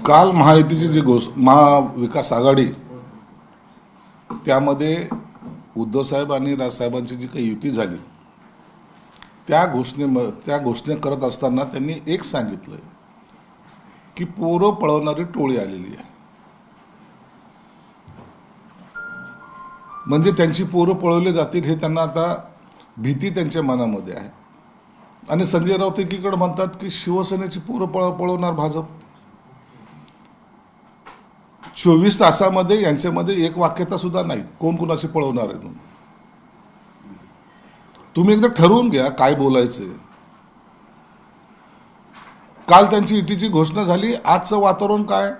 काल महायुतीची जी महाविकास आघाडी त्यामध्ये उद्धव साहेब आणि राजसाहेबांची जी काही युती झाली त्या घोषणे करत असताना त्यांनी एक सांगितलं की पोरं पळवणारी टोळी आलेली आहे. म्हणजे त्यांची पोरं पळवले जातील हे त्यांना आता भीती त्यांच्या मनामध्ये आहे. आणि संजय राऊत एकीकडे म्हणतात की शिवसेनेची पोरं पळवणार भाजप. 24 तासामध्ये यांच्यामध्ये एक वाक्यता सुद्धा नाही कोण कुणाशी पळवणार आहे. तुम्ही एकदा ठरवून घ्या काय बोलायचं. काल त्यांची युतीची घोषणा झाली. आजचं वातावरण काय?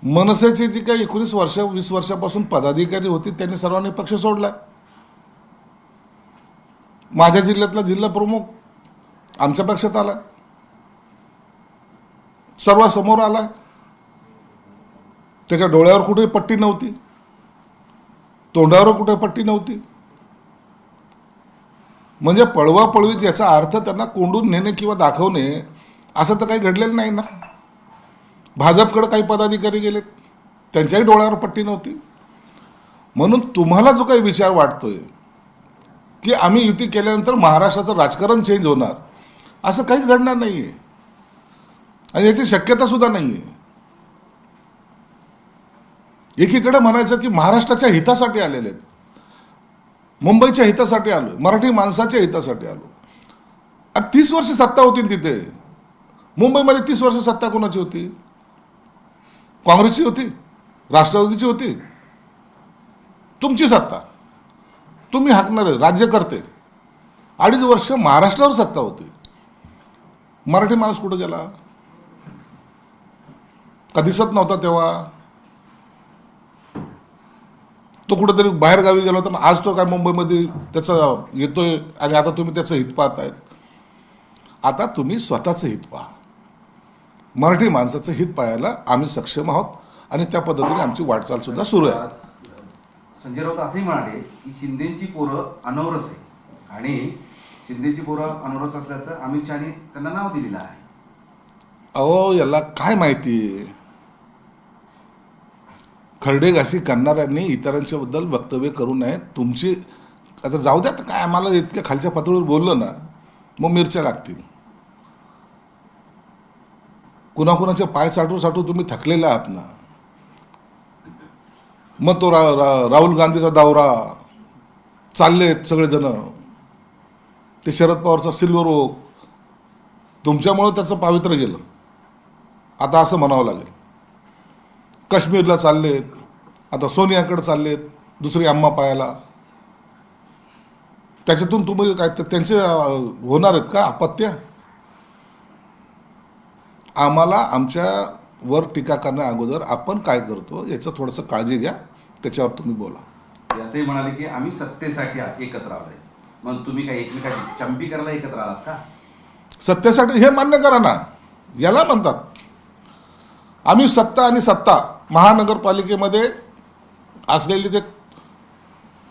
मनसेचे जी काही 19-20 वर्षापासून पदाधिकारी होती त्यांनी सर्वांनी पक्ष सोडला. माझ्या जिल्ह्यातला जिल्हा प्रमुख आमच्या पक्षात आला, सर्वांसमोर आला. त्याच्या डोळ्यावर कुठे पट्टी नव्हती, तोंडावर कुठे पट्टी नव्हती. म्हणजे पळवा पळवी याचा अर्थ त्यांना कोंडून नेणे किंवा दाखवणे असं तर काही घडलेलं नाही ना. भाजपकडे काही पदाधिकारी गेलेत, त्यांच्याही डोळ्यावर पट्टी नव्हती. म्हणून तुम्हाला जो काही विचार वाटतोय की आम्ही युती केल्यानंतर महाराष्ट्राचं राजकारण चेंज होणार, असं काहीच घडणार नाहीये आणि याची शक्यता सुद्धा नाहीये. एकीकडे म्हणायचं की महाराष्ट्राच्या हितासाठी आलेले आहेत, मुंबईच्या हितासाठी आलो, मराठी माणसाच्या हितासाठी आलो. आणि 30 वर्ष सत्ता होती तिथे. मुंबईमध्ये 30 वर्ष सत्ता कोणाची होती? काँग्रेसची होती, राष्ट्रवादीची होती. तुमची सत्ता, तुम्ही हाकणारे राज्यकर्ते. 2.5 वर्ष महाराष्ट्रावर सत्ता होती. मराठी माणूस कुठे गेला? का दिसत नव्हता तेव्हा? तो कुठेतरी बाहेर गावी गेला होता. आज तो काय मुंबईमध्ये त्याचा येतोय आणि आता तुम्ही त्याचं हित पाहतायत. आता तुम्ही स्वतःचं हित पहा. मराठी माणसाचं हित पाहायला आम्ही सक्षम आहोत आणि त्या पद्धतीने आमची वाटचाल सुद्धा सुरू आहे. संजय राऊत असंही म्हणाले की शिंदेची पोरं अनौरस आहे आणि शिंदेची पोरं अनौरस असल्याचं अमित शहानी त्यांना नाव दिलेलं आहे. अहो, याला काय माहिती? खरडे घाशी करणाऱ्यांनी इतरांच्या बद्दल वक्तव्य करू नये. तुमची आता जाऊ द्या, काय आम्हाला इतक्या खालच्या पातळीवर बोललं ना मग मिरच्या लागतील. कुणाकुणाचे पाय साठू तुम्ही थकलेले आहात ना. मग तो राहुल गांधीचा दौरा चाललेत सगळेजण. ते शरद पवारचा सिल्वर ओक तुमच्यामुळे त्याचं पावित्र्य गेलं, आता असं म्हणावं लागेल. काश्मीरला चाललेत, आता सोनियाकडे चाललेत दुसरी अम्मा पायाला. त्याच्यातून तुम्ही काय त्यांचे होणार आहेत का अपत्य? आम्हाला आमच्या वर टीका करण्या अगोदर आपण काय करतो याचं थोडंसं काळजी घ्या, त्याच्यावर तुम्ही बोला. असंही म्हणाले की आम्ही सत्तेसाठी एकत्र आलोय. मग तुम्ही काय एकमेकाची चंपी करायला एकत्र आलात का? सत्तेसाठी हे मान्य करा ना. याला म्हणतात आम्ही सत्ता आणि सत्ता. महानगरपालिकेमध्ये असलेली ते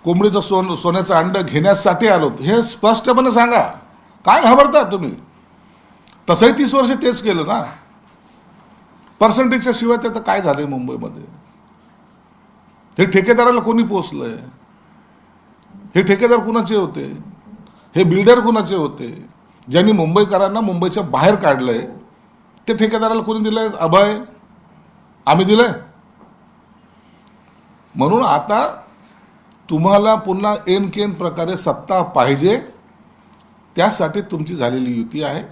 कोंबडीचं सोन्याचं अंड घेण्यासाठी आलो हे स्पष्टपणे सांगा. काय घाबरता तुम्ही? तसंही 30 वर्ष तेच केलं ना. पर्सेंटेजच्या शिवाय त्याचं काय झालंय मुंबईमध्ये? हे ठेकेदाराला कोणी पोचलंय? हे ठेकेदार कुणाचे होते? हे बिल्डर कुणाचे होते? ज्यांनी मुंबईकरांना मुंबईच्या बाहेर काढलंय ते ठेकेदाराला कोणी दिलंय? अभय? आम्ही दिलंय? म्हणून आता तुम्हाला पुन्हा एनकेन प्रकारे सत्ता पाहिजे, त्यासाठी तुमची झालेली युती आहे.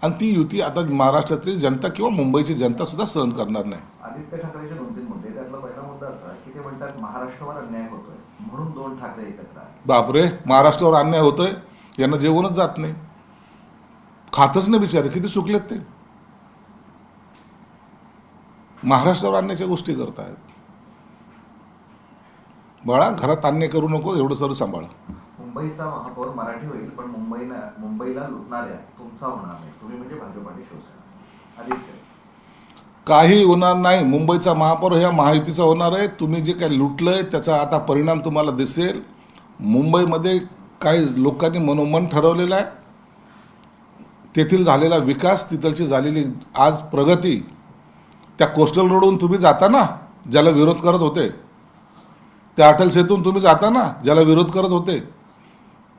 आणि ती युती आता महाराष्ट्रातली जनता किंवा मुंबईची जनता सुद्धा सहन करणार नाही. आदित्य ठाकरेंचे 2-3 मुद्दे. त्यातला पहिला मुद्दा असा की ते म्हणतात महाराष्ट्रावर अन्याय होतोय म्हणून 2 ठाकरे एकत्र आहेत. बापरे, महाराष्ट्रावर अन्याय होतोय? यांना जेवणच जात नाही, खातच नाही बिचारे. किती सुकलेत ते. महाराष्ट्रावर आणण्याच्या गोष्टी करतायत. बाळा, घरात अन्याय करू नको, एवढं सर्व सांभाळा. मुंबईचा महापौर मराठी होईल पण मुंबईला लुटणाऱ्या तुमचा होणार नाही. तुम्ही म्हणजे भाजप आणि शिवसेना. आदित्य, काही होणार नाही. मुंबईचा महापौर ह्या महायुतीचा होणार आहे. तुम्ही जे काही लुटलंय त्याचा आता परिणाम तुम्हाला दिसेल. मुंबईमध्ये काही लोकांनी मनोमन ठरवलेलं आहे तेथील झालेला विकास, तिथलची झालेली आज प्रगती, त्या कोस्टल रोडवरून तुम्ही जाता ना ज्याला विरोध करत होते, त्या अटल सेतून तुम्ही जाता ना ज्याला विरोध करत होते,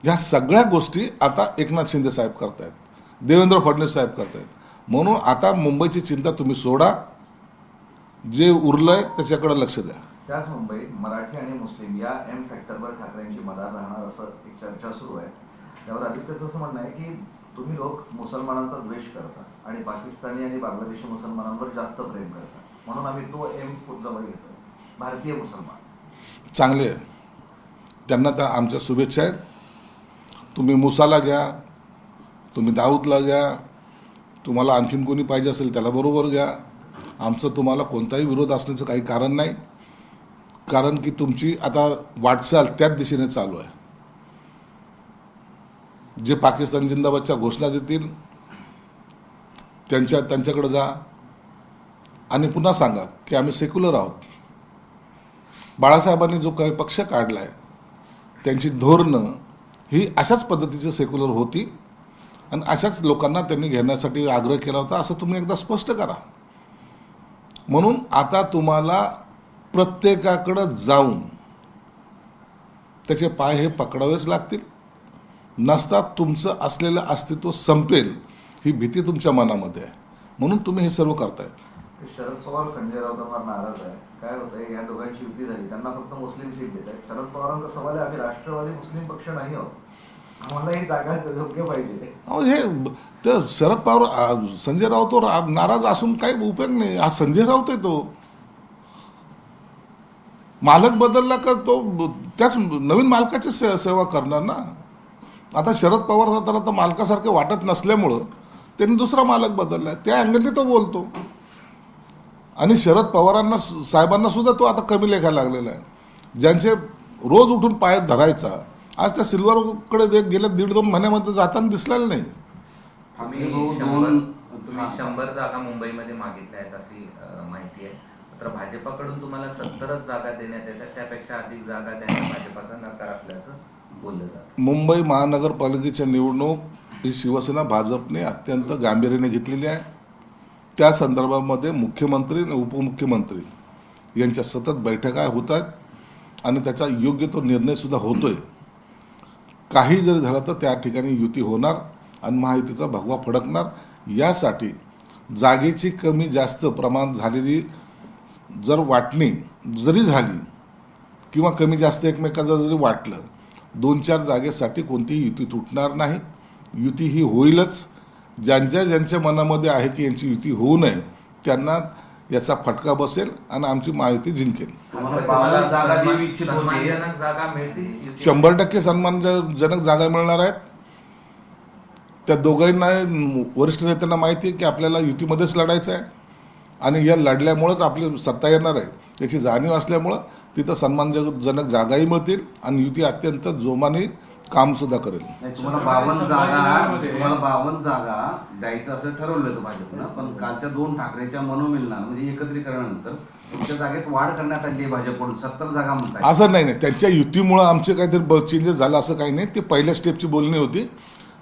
ह्या सगळ्या गोष्टी आता एकनाथ शिंदे साहेब करतायत, देवेंद्र फडणवीस साहेब करतायत. म्हणून आता मुंबईची चिंता तुम्ही सोडा, जे उरलंय त्याच्याकडे लक्ष द्या. त्याच मुंबईत मराठी आणि मुस्लिम या एम फॅक्टरवर ठाकरेंची मदार राहणार असं एक चर्चा सुरू आहे. त्यावर आदित्यचं असं म्हणणं आहे की तुम्ही लोक मुसलमानांचा द्वेष करता आणि पाकिस्तानी आणि बांगलादेशी मुसलमानांवर जास्त प्रेम करता, म्हणून आम्ही तो एम जवळ घेतो, भारतीय मुसलमान. चांगले आहे, त्यांना त्या आमच्या शुभेच्छा आहेत. तुम्ही मुसाला घ्या, तुम्ही दाऊदला घ्या, तुम्हाला आणखीन कोणी पाहिजे असेल त्याला बरोबर घ्या. आमचं तुम्हाला कोणताही विरोध असण्याचं काही कारण नाही, कारण की तुमची आता वाटचाल त्याच दिशेने चालू आहे. जे पाकिस्तान जिंदाबादच्या घोषणा देतील त्यांच्याकडे जा आणि पुन्हा सांगा की आम्ही सेक्युलर आहोत. बाळासाहेबांनी जो काही पक्ष काढलाय त्यांची धोरणं ही अशाच पद्धतीची सेक्युलर होती आणि अशाच लोकांना त्यांनी घेण्यासाठी आग्रह केला होता, असं तुम्ही एकदा स्पष्ट करा. म्हणून आता तुम्हाला प्रत्येकाकडे जाऊन त्याचे पाय हे पकडावेच लागतील, नसता तुमचं असलेलं अस्तित्व संपेल ही भीती तुमच्या मनामध्ये आहे. म्हणून तुम्ही हे सर्व करताय. शरद पवार संजय राऊतांवर नाराज आहे. काय होतंय, या दोघांची युती झाली, त्यांना फक्त मुस्लिम सीट देत आहेत. शरद पवारांचा सवाल आहे, आम्ही राष्ट्रवादी मुस्लिम पक्ष नाही आहोत, आम्हाला ही जागा योग्य पाहिजे. हे ते शरद पवार संजय राऊत नाराज असून काही उपयोग नाही. हा संजय राऊत आहे, तो मालक बदलला का तो त्याच नवीन मालकाची सेवा करणार ना. आता शरद पवार त्याला तर मालकासारखे वाटत नसल्यामुळं त्यांनी दुसरा मालक बदललाय, त्या अँगलने तो बोलतो. आणि शरद पवारांना साहेबांना सुद्धा तो आता कमी लेखायला लागलेला आहे. ज्यांचे रोज उठून पाय धरायचा आज त्या सिल्वरकडे गेल्या 1.5-2 महिन्यामध्ये जाताना दिसलेलं नाही. तुम्ही 100 जागा मुंबईमध्ये मागितल्या आहेत अशी माहिती आहे. मात्र भाजपाकडून तुम्हाला 70च जागा देण्यात येतात, त्यापेक्षा अधिक जागा देण्यात भाजपाचा नकार असल्याचं बोललं जातं. मुंबई महानगरपालिकेच्या निवडणूक ही शिवसेना भाजपने अत्यंत गांभीर्याने घेतलेली आहे. त्या संदर्भामध्ये मुख्यमंत्री आणि उपमुख्यमंत्री यांच्या सतत बैठका होत आहेत आणि त्याचा योग्य तो निर्णय सुद्धा होतोय. काही जरी झालं तर त्या ठिकाणी युती होणार आणि महायुतीचा भगवा फडकणार. यासाठी जागेची कमी जास्त प्रमाण झालेली जर वाटणी जरी झाली किंवा कमी जास्त एकमेकांचं जरी वाटलं, 2-4 जागेसाठी कोणतीही युती तुटणार नाही. युती ही होईलच. ज्यांच्या मनामध्ये आहे की यांची युती होऊ नये त्यांना याचा फटका बसेल आणि आमची महायुती जिंकेल. तुम्हाला जागा देऊ इच्छित होते, सन्मानजनक जागा मिळतील. 100% सन्मानजनक जागा मिळणार आहेत. त्या दोघांना वरिष्ठ नेत्यांना माहिती आहे की आपल्याला युतीमध्येच लढायचं आहे आणि या लढल्यामुळेच आपली सत्ता येणार आहे याची जाणीव असल्यामुळं तिथं सन्मानजनक जागाही मिळतील आणि युती अत्यंत जोमाने काम सुद्धा करेल. तुम्हाला 52 जागा द्यायचं असं ठरवलं होतं भाजपनं, पण कालच्या 2 ठाकरेच्या मनोमिलनानं म्हणजे एकत्रीकरणानंतर तुमच्या जागेत वाढ करण्यात आली आहे भाजपकडून, 70 जागा म्हणतात. असं नाही, त्यांच्या युतीमुळं आमचे काहीतरी चेंजेस झालं असं काही नाही. ते पहिल्या स्टेपची बोलणी होती,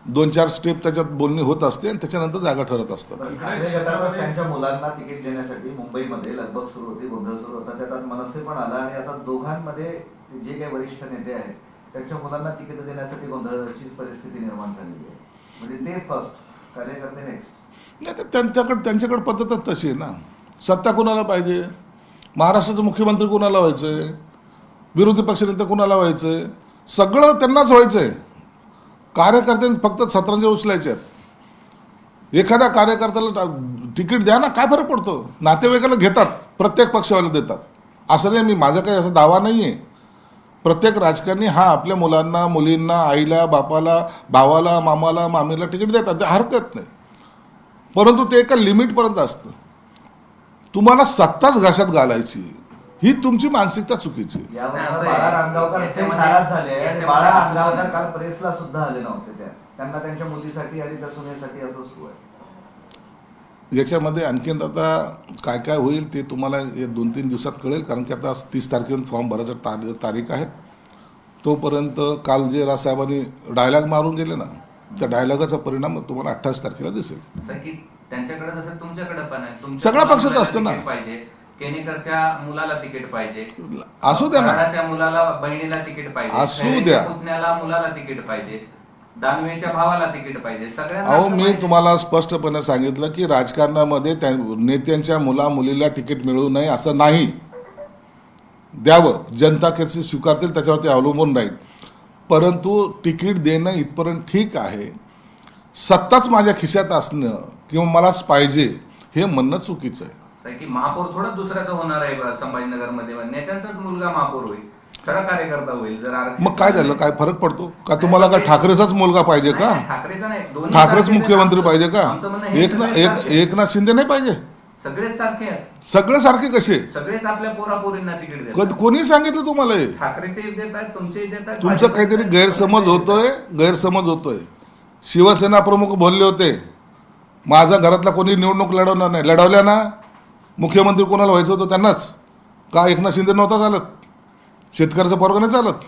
2-4 स्टेप त्याच्यात बोलणी होत असते आणि त्याच्यानंतर जागा ठरत असतात. ठाकरे गटातच त्यांच्या मुलांना तिकीट देण्यासाठी मुंबईमध्ये लगबग सुरू होती, गोंधळ सुरू होता. त्यात मनसे पण आला आणि आता दोघांमध्ये जे काही वरिष्ठ नेते आहेत त्यांच्या मुलांना तिकीट देण्यासाठी गोंधळाची परिस्थिती निर्माण झालेली आहे. म्हणजे ते फर्स्ट, कार्यकर्ते नेक्स्ट. नाही, तर त्यांच्याकडे पद्धतच तशी आहे ना. सत्ता कुणाला पाहिजे, महाराष्ट्राचा मुख्यमंत्री कुणाला व्हायचंय, विरोधी पक्षनेते कुणाला व्हायचंय, सगळं त्यांनाच व्हायचंय. कार्यकर्त्यांनी फक्त सतरंजे उचलायचे आहेत. एखाद्या कार्यकर्त्याला तिकीट द्या ना, काय फरक पडतो. नातेवाईकाला घेतात, प्रत्येक पक्षावाला देतात. असं नाही, मी माझा काही असा दावा नाही आहे. प्रत्येक राजकारणी हा आपल्या मुलांना, मुलींना, आईला, बापाला, भावाला, मामाला, मामीला तिकीट देतात, ते हरकत नाही. परंतु ते एका लिमिटपर्यंत असतं. तुम्हाला सत्ताच घाशात घालायची ही तुमची मानसिकता चुकीची. यावर नाही, असं बाळा आहे. रामगावकर थेट याच्यामध्ये- नाराज झाले आणि याच्यामध्ये बाळा असं रामगावकर आहे. काल प्रेसला सुद्धा आले नव्हते. त्यांना त्यांच्या मुलीसाठी आणि त्या सुनेसाठी असं सुरू आहे. याच्यामध्ये आणखीन आता काय काय होईल ते तुम्हाला 2-3 दिवसात कळेल, कारण की आता 30 तारखेला फॉर्म भरायचा तारीख आहे. तोपर्यंत काल जे राजसाहेबांनी डायलॉग मारून गेले ना, त्या डायलॉगाचा परिणाम तुम्हाला 28 तारखेला दिसेल. सर की त्यांच्याकडे जसं तुमच्याकडे पण आहे, सगळ्या पक्षात मुलाला असतं ना. तिकीट पाहिजे, केनेकरच्या मुलाला तिकीट पाहिजे, असू द्या ना. कराडाच्या मुलाला बहिणीला तिकीट पाहिजे, असू खैरेच्या द्या. पुतण्याला मुलाला तिकीट पाहिजे, दानवेच्या भावाला तिकीट पाहिजे, सगळ्यांना अहो असं मी पाहिजे. तुम्हाला स्पष्टपणे सांगितलं की राजकारणामध्ये नेत्यांच्या मुलीला तिकीट मिळू नये असं नाही. द्यावं, जनता कशी स्वीकारतील त्याच्यावरती अवलंबून राहील. परंतु तिकीट देणं इथपर्यंत ठीक आहे. सत्ताच माझ्या खिशात असणं किंवा मलाच पाहिजे हे म्हणणं चुकीचं आहे. सर की महापौर थोडा दुसऱ्याचा होणार आहे संभाजीनगरमध्ये, नेत्यांचाच मुलगा महापौर होईल, खरा कार्यकर्ता होईल. जर आरक्षण मग काय झालं, काय फरक पडतो का? तुम्हाला काय ठाकरेचाच मुलगा पाहिजे का? नाही, ठाकरेचा नाही, दोन्ही ठाकरेच सारखेच मुख्यमंत्री आहेत. पाहिजे का? आमचं म्हणणं हे सगळेच सारखे आहेत. एकनाथ शिंदे नाही पाहिजे? सगळेच सारखे आहेत, सगळे सारखे कसे? सगळेच आपल्या पोरापोरींना तिकीट देतात. कोणी सांगितलं तुम्हाला हे? ठाकरेचे देत आहेत, तुमचे देत आहेत, तुमचं काहीतरी गैरसमज होतोय. शिवसेना प्रमुख बोलले होते माझा घरातला कोणी निवडणूक लढवणार नाही. लढवल्या ना. मुख्यमंत्री कोणाला व्हायचं होतं त्यांनाच का? एकनाथ शिंदे नव्हता चालत? शेतकऱ्याचा पोरगा नाही चालत?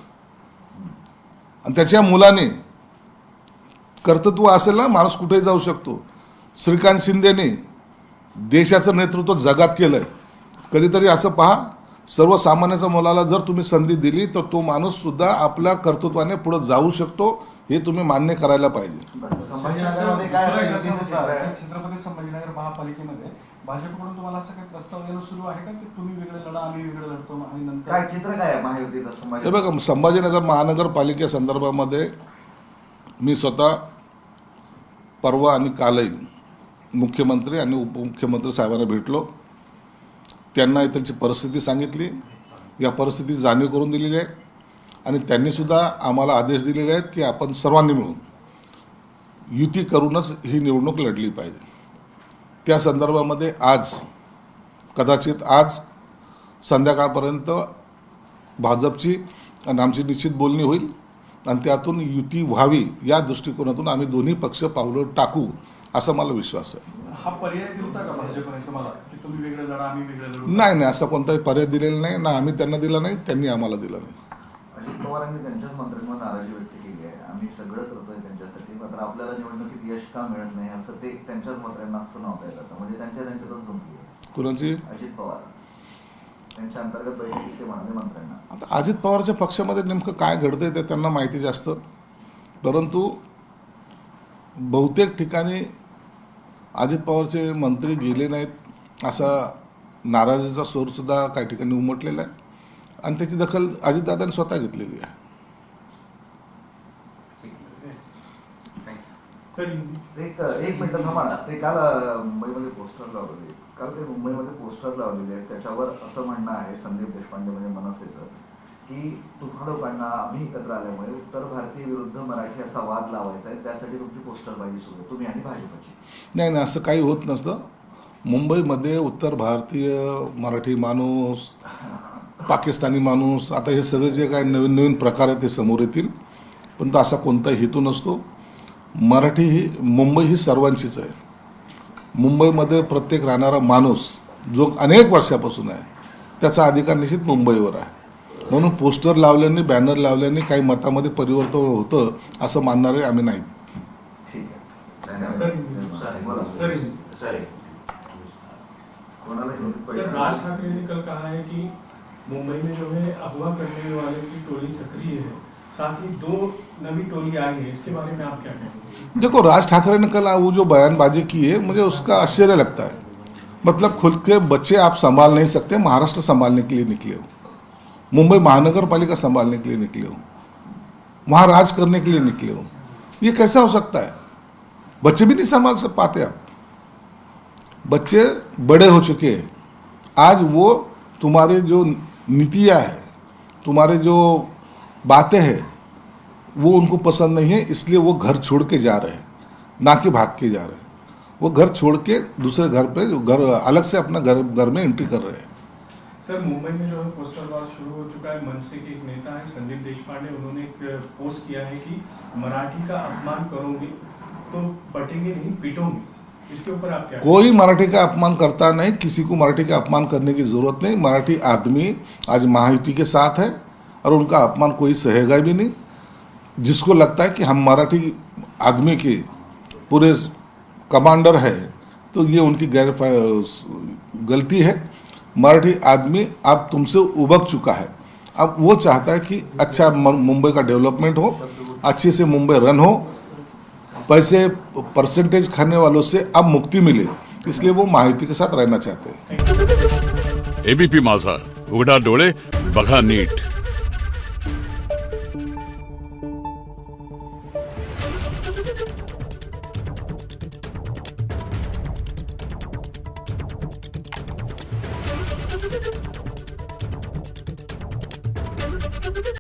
आणि त्याच्या मुलाने कर्तृत्व असेल ना, माणूस कुठेही जाऊ शकतो. श्रीकांत शिंदेने देशाचं नेतृत्व जगात केलंय. कधीतरी असं पहा, सर्वसामान्याच्या मुलाला जर तुम्ही संधी दिली तर तो माणूस सुद्धा आपल्या कर्तृत्वाने पुढे जाऊ शकतो. हे तुम्ही मान्य करायला पाहिजे. संभाजीनगरमध्ये काय दुसरा एक युतीचं असा चित्र मुद्दा आहे? आहे, छत्रपती संभाजीनगर महापालिकेमध्ये भाजपकडून तुम्हाला असं काही प्रस्ताव येणं सुरू आहे का की तुम्ही वेगळे लढा आम्ही वेगळे लढतो आणि नंतर काय चित्र काय आहे महायुतीचं हे संभाजी? बघा, संभाजीनगर महानगरपालिकेसंदर्भामध्ये मी स्वतः परवा आणि कालही मुख्यमंत्री आणि उपमुख्यमंत्री साहेबांना भेटलो. त्यांना इथलची परिस्थिती सांगितली, या परिस्थितीची जाणीव करून दिलेली आहे आणि त्यांनी सुद्धा आम्हाला आदेश दिलेले आहेत की आपण सर्वांनी मिळून युती करूनच ही निवडणूक लढली पाहिजे. त्या संदर्भामध्ये कदाचित आज संध्याकाळपर्यंत भाजपची आणि आमची निश्चित बोलणी होईल आणि त्यातून युती व्हावी या दृष्टिकोनातून आम्ही दोन्ही पक्ष पावलं टाकू असा मला विश्वास आहे. हा पर्याय दिलता का भाजपने तुम्हाला की तुम्ही वेगळे लढा आम्ही वेगळे लढू? नाही, असा कोणताही पर्याय दिलेला नाही. ना आम्ही त्यांना दिला नाही, त्यांनी आम्हाला दिला नाही. अजित पवारांनी त्यांच्याच मंत्र्यांवर नाराजी व्यक्त केली आहे. आम्ही सगळं करतोय त्यांच्यासाठी, मात्र आपल्याला निवडणुकीत यश का मिळत नाही असं ते त्यांच्याच मंत्र्यांना सुनावता येतं. म्हणजे त्यांच्यातच झुंपली आहे. कुणाची? अजित पवार त्यांच्या अंतर्गत बैठकीत ते म्हणाले मंत्र्यांना. आता अजित पवारच्या पक्षामध्ये नेमकं काय घडतंय ते त्यांना माहिती जास्त. परंतु बहुतेक ठिकाणी अजित पवारचे मंत्री गेले नाहीत असा नाराजीचा सूर सुद्धा काही ठिकाणी उमटलेला आहे आणि त्याची दखल अजितदादांनी स्वतः घेतलेली आहे. सर एक मिनिट थांबा ना. ते काल मुंबईमध्ये पोस्टर लावलेले आहेत. त्याच्यावर असं म्हणणं आहे संदीप देशपांडे म्हणजे मनसेचं की तुम्हा लोकांना आम्ही एकत्र आल्यामुळे उत्तर भारतीय विरुद्ध मराठी असा वाद लावायचा आहे, त्यासाठी तुमची पोस्टरबाजी सुरू आहे, तुम्ही आणि भाजपची. नाही, असं काही होत नसतं. मुंबईमध्ये उत्तर भारतीय मराठी माणूस, पाकिस्तानी माणूस, आता हे सगळे जे काही नवीन नवीन प्रकार आहेत ते समोर येतील. पण तो असा कोणताही हेतू नसतो. मुंबई ही सर्वांचीच आहे. मुंबईमध्ये प्रत्येक राहणारा माणूस जो अनेक वर्षापासून आहे त्याचा अधिकार निश्चित मुंबईवर आहे. म्हणून पोस्टर लावल्याने, बॅनर लावल्याने काही मतामध्ये परिवर्तन होतं असं मानणारे आम्ही नाही. ठीक आहे. सर कोणाला सर राज ठाकरे ने कल कहा है कि मुंबई में जो है अगवा करने वाले की टोली सक्रिय है, साथ ही 2 नवी टोली आई है, इसके बारे में आप क्या कहेंगे? देखो, राज ठाकरे ने कल वो जो बयानबाजी की है मुझे उसका आश्चर्य लगता है. मतलब खुद के बच्चे आप संभाल नहीं सकते, महाराष्ट्र संभालने के लिए निकले हो, मुंबई महानगर पालिका संभालने के लिए निकले हो, वहां राज करने के लिए निकले हो. ये कैसा हो सकता है? बच्चे भी नहीं संभाल पाते आप. बच्चे बड़े हो चुके हैं. आज वो तुम्हारे जो नीतियाँ है, तुम्हारे जो बातें हैं वो उनको पसंद नहीं है, इसलिए वो घर छोड़ के जा रहे हैं, ना कि भाग के जा रहे हैं. वो घर छोड़ के दूसरे घर अलग से अपना घर में एंट्री कर रहे हैं. सर मुंबई में जो है पोस्टर वॉर शुरू हो चुका है. मनसे के एक नेता है संदीप देशपांडे, उन्होंने एक पोस्ट किया है कि मराठी का अपमान करोगे तो बटेंगे नहीं पीटोगे. इसके ऊपर आप क्या? कोई मराठी का अपमान करता नहीं, किसी को मराठी का अपमान करने की जरूरत नहीं. मराठी आदमी आज महायुति के साथ है और उनका अपमान कोई सहेगा भी नहीं. जिसको लगता है कि हम मराठी आदमी की पूरे कमांडर है, तो ये उनकी गलती है। मराठी आदमी अब तुमसे उबक चुका है। अब वो चाहता है कि अच्छा मुंबई का डेवलपमेंट हो, अच्छी से मुंबई रन हो, पैसे परसेंटेज खाने वालों से अब मुक्ति मिले, इसलिए वो महायुति के साथ रहना चाहते हैं। एबीपी माझा, उघडा डोळे बघा नीट।